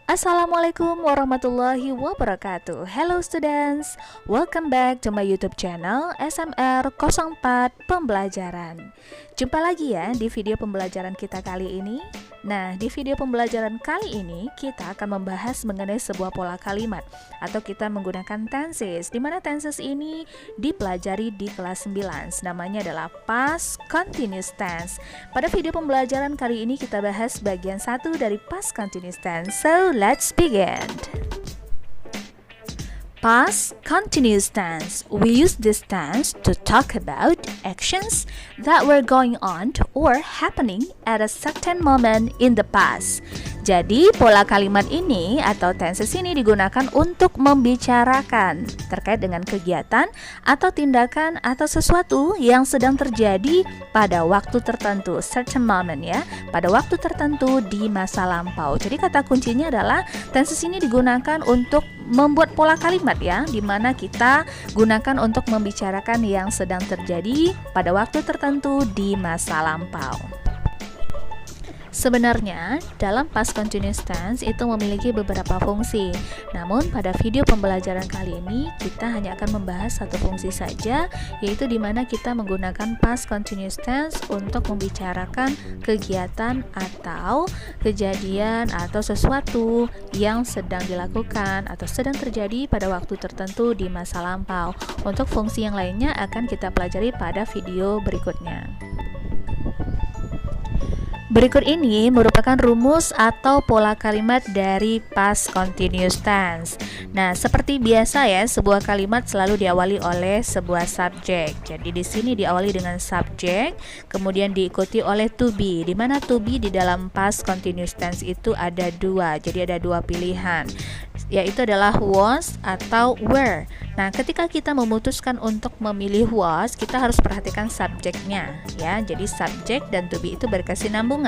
Assalamualaikum warahmatullahi wabarakatuh. Hello students, welcome back to my YouTube channel SMR 04 Pembelajaran. Jumpa lagi ya di video pembelajaran kita kali ini. Nah, di video pembelajaran kali ini kita akan membahas mengenai sebuah pola kalimat atau kita menggunakan tenses, di mana tenses ini dipelajari di kelas 9. Namanya adalah past continuous tense. Pada video pembelajaran kali ini kita bahas bagian 1 dari past continuous tense. So, let's begin. Past continuous tense. We use this tense to talk about actions that were going on or happening at a certain moment in the past. Jadi, pola kalimat ini atau tenses ini digunakan untuk membicarakan terkait dengan kegiatan atau tindakan atau sesuatu yang sedang terjadi pada waktu tertentu, certain moment ya, pada waktu tertentu di masa lampau. Jadi kata kuncinya adalah tenses ini digunakan untuk membuat pola kalimat ya, di mana kita gunakan untuk membicarakan yang sedang terjadi pada waktu tertentu di masa lampau. Sebenarnya, dalam past continuous tense itu memiliki beberapa fungsi. Namun, pada video pembelajaran kali ini, kita hanya akan membahas satu fungsi saja, yaitu di mana kita menggunakan past continuous tense untuk membicarakan kegiatan atau kejadian atau sesuatu yang sedang dilakukan atau sedang terjadi pada waktu tertentu di masa lampau. Untuk fungsi yang lainnya akan kita pelajari pada video berikutnya. Berikut ini merupakan rumus atau pola kalimat dari past continuous tense. Nah, seperti biasa ya, sebuah kalimat selalu diawali oleh sebuah subjek. Jadi di sini diawali dengan subjek, kemudian diikuti oleh to be. Di mana to be di dalam past continuous tense itu ada dua. Jadi ada dua pilihan, yaitu adalah was atau were. Nah, ketika kita memutuskan untuk memilih was, kita harus perhatikan subjeknya ya. Jadi subjek dan to be itu berkesinambungan.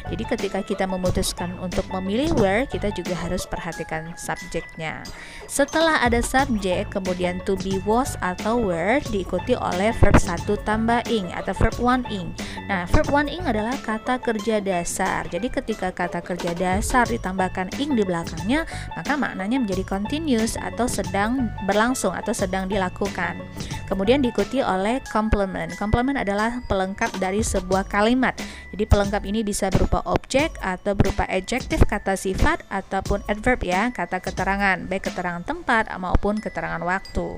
Jadi ketika kita memutuskan untuk memilih were, kita juga harus perhatikan subjeknya. Setelah ada subjek, kemudian to be, was atau were diikuti oleh verb 1 tambah ing atau verb 1 ing. Nah, verb 1 ing adalah kata kerja dasar. Jadi ketika kata kerja dasar ditambahkan ing di belakangnya, maka maknanya menjadi continuous atau sedang berlangsung atau sedang dilakukan. Kemudian diikuti oleh complement. Complement adalah pelengkap dari sebuah kalimat. Jadi pelengkap ini bisa berupa objek atau berupa adjektif kata sifat ataupun adverb ya, kata keterangan, baik keterangan tempat maupun keterangan waktu.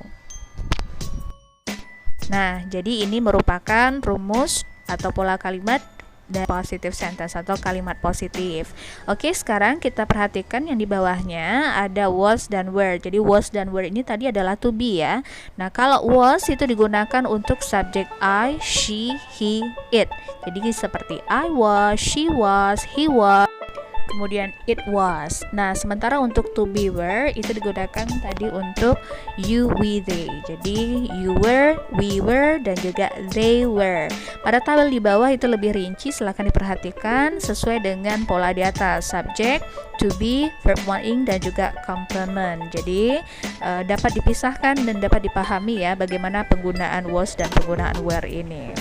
Nah, jadi ini merupakan rumus atau pola kalimat dan positive sentence atau kalimat positif. Oke, sekarang kita perhatikan yang di bawahnya ada was dan were. Jadi was dan were ini tadi adalah to be ya. Nah, kalau was itu digunakan untuk subjek I, she, he, it. Jadi seperti I was, she was, he was, kemudian it was. Nah, sementara untuk to be were itu digunakan tadi untuk you, we, they. Jadi you were, we were, dan juga they were. Pada tabel di bawah itu lebih rinci, silahkan diperhatikan sesuai dengan pola di atas. Subject, to be, verb 1 ing, dan juga complement. Jadi dapat dipisahkan dan dapat dipahami ya bagaimana penggunaan was dan penggunaan were ini.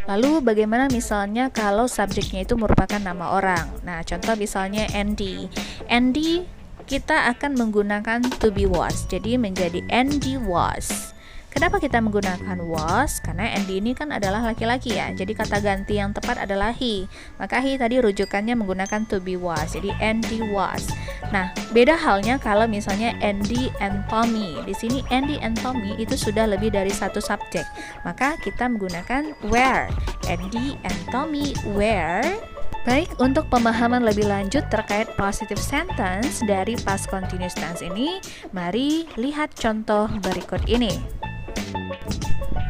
Lalu bagaimana misalnya kalau subjeknya itu merupakan nama orang? Nah, contoh misalnya Andy. Andy kita akan menggunakan to be was. Jadi menjadi Andy was. Kenapa kita menggunakan was? Karena Andy ini kan adalah laki-laki ya. Jadi kata ganti yang tepat adalah he. Maka he tadi rujukannya menggunakan to be was. Jadi Andy was. Nah, beda halnya kalau misalnya Andy and Tommy. Di sini Andy and Tommy itu sudah lebih dari satu subjek. Maka kita menggunakan were. Andy and Tommy were. Baik, untuk pemahaman lebih lanjut terkait positive sentence dari past continuous tense ini, mari lihat contoh berikut ini.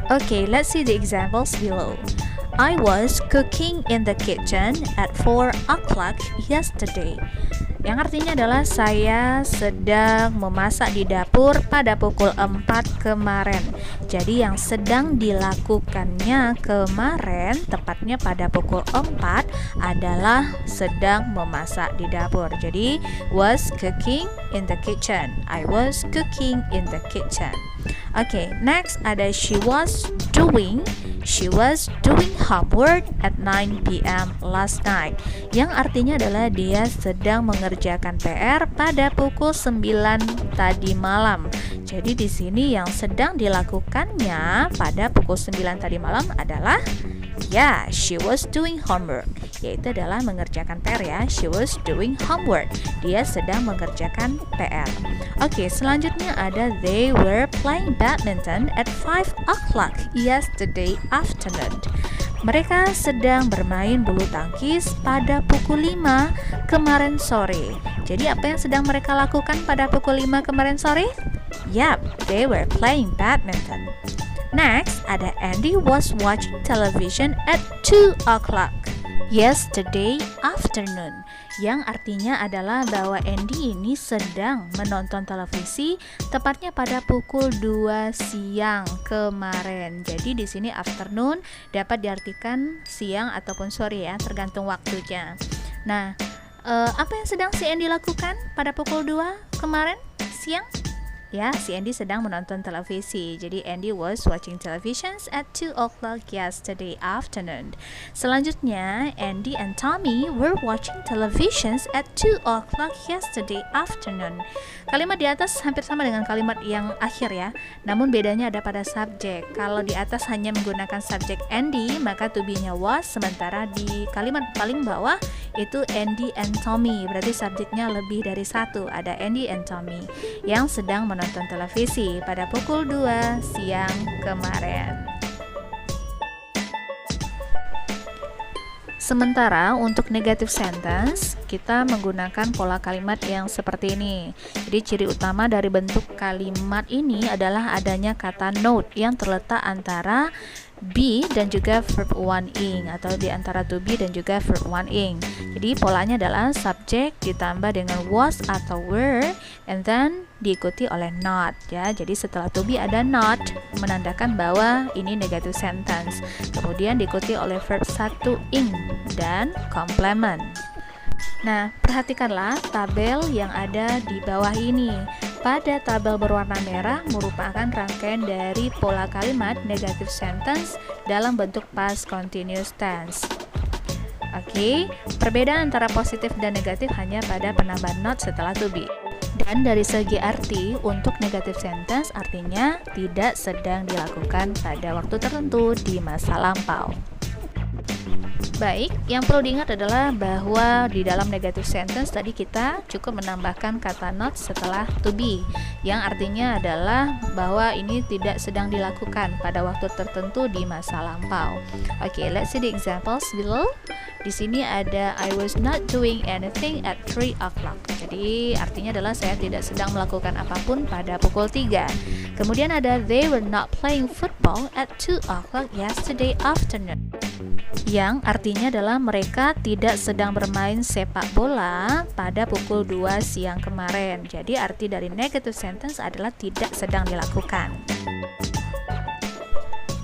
Okay, let's see the examples below. I was cooking in the kitchen at 4 o'clock yesterday. Yang artinya adalah saya sedang memasak di dapur pada pukul 4 kemarin. Jadi yang sedang dilakukannya kemarin, tepatnya pada pukul 4, adalah sedang memasak di dapur. Jadi was cooking in the kitchen. I was cooking in the kitchen. Okay, next ada she was doing. She was doing homework at 9 p.m. last night. Yang artinya adalah dia sedang mengerjakan PR pada pukul 9 tadi malam. Jadi di sini yang sedang dilakukannya pada pukul 9 tadi malam adalah she was doing homework. Yaitu adalah mengerjakan PR ya. She was doing homework. Dia sedang mengerjakan PR. Oke, selanjutnya ada they were playing badminton at 5 o'clock yesterday afternoon. Mereka sedang bermain bulu tangkis pada pukul 5 kemarin sore. Jadi apa yang sedang mereka lakukan pada pukul 5 kemarin sore? They were playing badminton. Next, ada Andy was watching television at 2 o'clock yesterday afternoon. Yang artinya adalah bahwa Andy ini sedang menonton televisi tepatnya pada pukul 2 siang kemarin. Jadi di sini afternoon dapat diartikan siang ataupun sore ya, tergantung waktunya. Nah, apa yang sedang si Andy lakukan pada pukul 2 kemarin siang? Ya, si Andy sedang menonton televisi. Jadi Andy was watching televisions at 2 o'clock yesterday afternoon. Selanjutnya, Andy and Tommy were watching televisions at 2 o'clock yesterday afternoon. Kalimat di atas hampir sama dengan kalimat yang akhir ya. Namun bedanya ada pada subjek. Kalau di atas hanya menggunakan subjek Andy, maka to be-nya was, sementara di kalimat paling bawah itu Andy and Tommy. Berarti subjeknya lebih dari satu. Ada Andy and Tommy yang sedang menonton televisi pada pukul 2 siang kemarin. Sementara untuk negative sentence, kita menggunakan pola kalimat yang seperti ini. Jadi ciri utama dari bentuk kalimat ini adalah adanya kata note yang terletak antara be dan juga verb one ing, atau di antara to be dan juga verb one ing. Jadi polanya adalah subjek ditambah dengan was atau were, and then diikuti oleh not ya. Jadi setelah to be ada not, menandakan bahwa ini negative sentence. Kemudian diikuti oleh verb satu ing dan complement. Nah, perhatikanlah tabel yang ada di bawah ini. Pada tabel berwarna merah merupakan rangkaian dari pola kalimat negative sentence dalam bentuk past continuous tense. Oke, perbedaan antara positif dan negatif hanya pada penambahan not setelah to be. Dan dari segi arti, untuk negative sentence artinya tidak sedang dilakukan pada waktu tertentu di masa lampau. Baik, yang perlu diingat adalah bahwa di dalam negative sentence tadi kita cukup menambahkan kata not setelah to be, yang artinya adalah bahwa ini tidak sedang dilakukan pada waktu tertentu di masa lampau. Oke, let's see the examples below. Di sini ada I was not doing anything at 3 o'clock. Jadi artinya adalah saya tidak sedang melakukan apapun pada pukul 3. Kemudian ada they were not playing football at 2 o'clock yesterday afternoon. Yang artinya adalah mereka tidak sedang bermain sepak bola pada pukul 2 siang kemarin. Jadi arti dari negative sentence adalah tidak sedang dilakukan.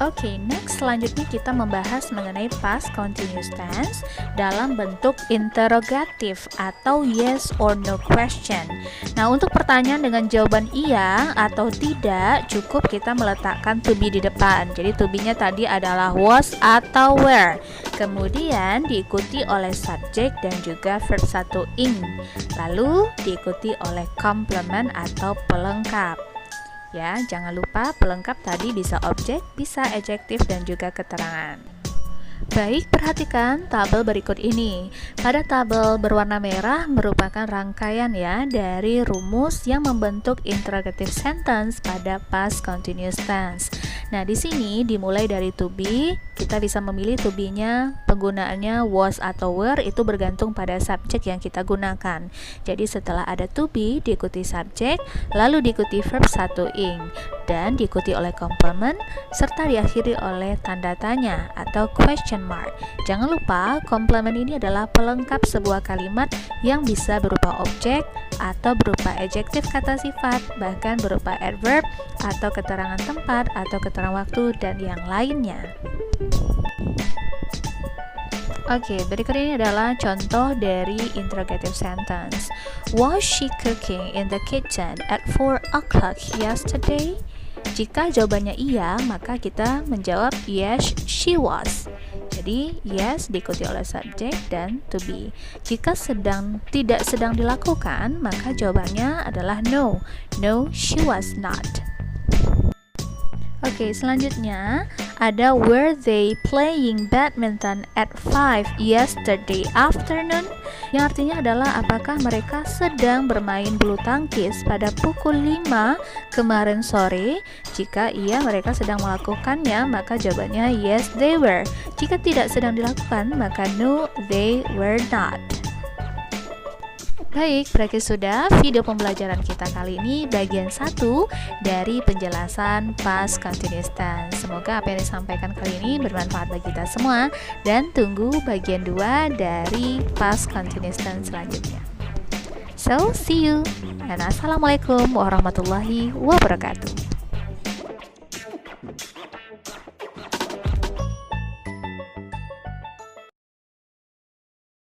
Oke, next selanjutnya kita membahas mengenai past continuous tense dalam bentuk interrogatif atau yes or no question. Nah, untuk pertanyaan dengan jawaban iya atau tidak, cukup kita meletakkan to be di depan. Jadi to be-nya tadi adalah was atau were. Kemudian diikuti oleh subjek dan juga verb satu ing. Lalu diikuti oleh complement atau pelengkap. Ya, jangan lupa pelengkap tadi bisa objek, bisa adjektif dan juga keterangan. Baik, perhatikan tabel berikut ini. Pada tabel berwarna merah merupakan rangkaian ya dari rumus yang membentuk interrogative sentence pada past continuous tense. Nah, di sini dimulai dari to be, kita bisa memilih to be-nya penggunaannya was atau were, itu bergantung pada subjek yang kita gunakan. Jadi setelah ada to be diikuti subjek, lalu diikuti verb satu ing dan diikuti oleh complement serta diakhiri oleh tanda tanya atau question mark. Jangan lupa complement ini adalah pelengkap sebuah kalimat yang bisa berupa objek atau berupa adjektif kata sifat, bahkan berupa adverb atau keterangan tempat atau keterangan waktu dan yang lainnya. Oke, berikut ini adalah contoh dari interrogative sentence. Was she cooking in the kitchen at 4 o'clock yesterday? Jika jawabannya iya, maka kita menjawab yes, she was. Jadi yes diikuti oleh subjek dan to be. Jika tidak sedang dilakukan, maka jawabannya adalah no. No, she was not. Oke, selanjutnya ada were they playing badminton at 5 yesterday afternoon? Yang artinya adalah apakah mereka sedang bermain bulu tangkis pada pukul 5 kemarin sore? Jika iya, mereka sedang melakukannya, maka jawabannya yes they were. Jika tidak sedang dilakukan, maka no they were not. Baik, berakhir sudah video pembelajaran kita kali ini bagian 1 dari penjelasan past continuous tense. Semoga apa yang disampaikan kali ini bermanfaat bagi kita semua, dan tunggu bagian 2 dari past continuous tense selanjutnya. So, see you, and assalamualaikum warahmatullahi wabarakatuh.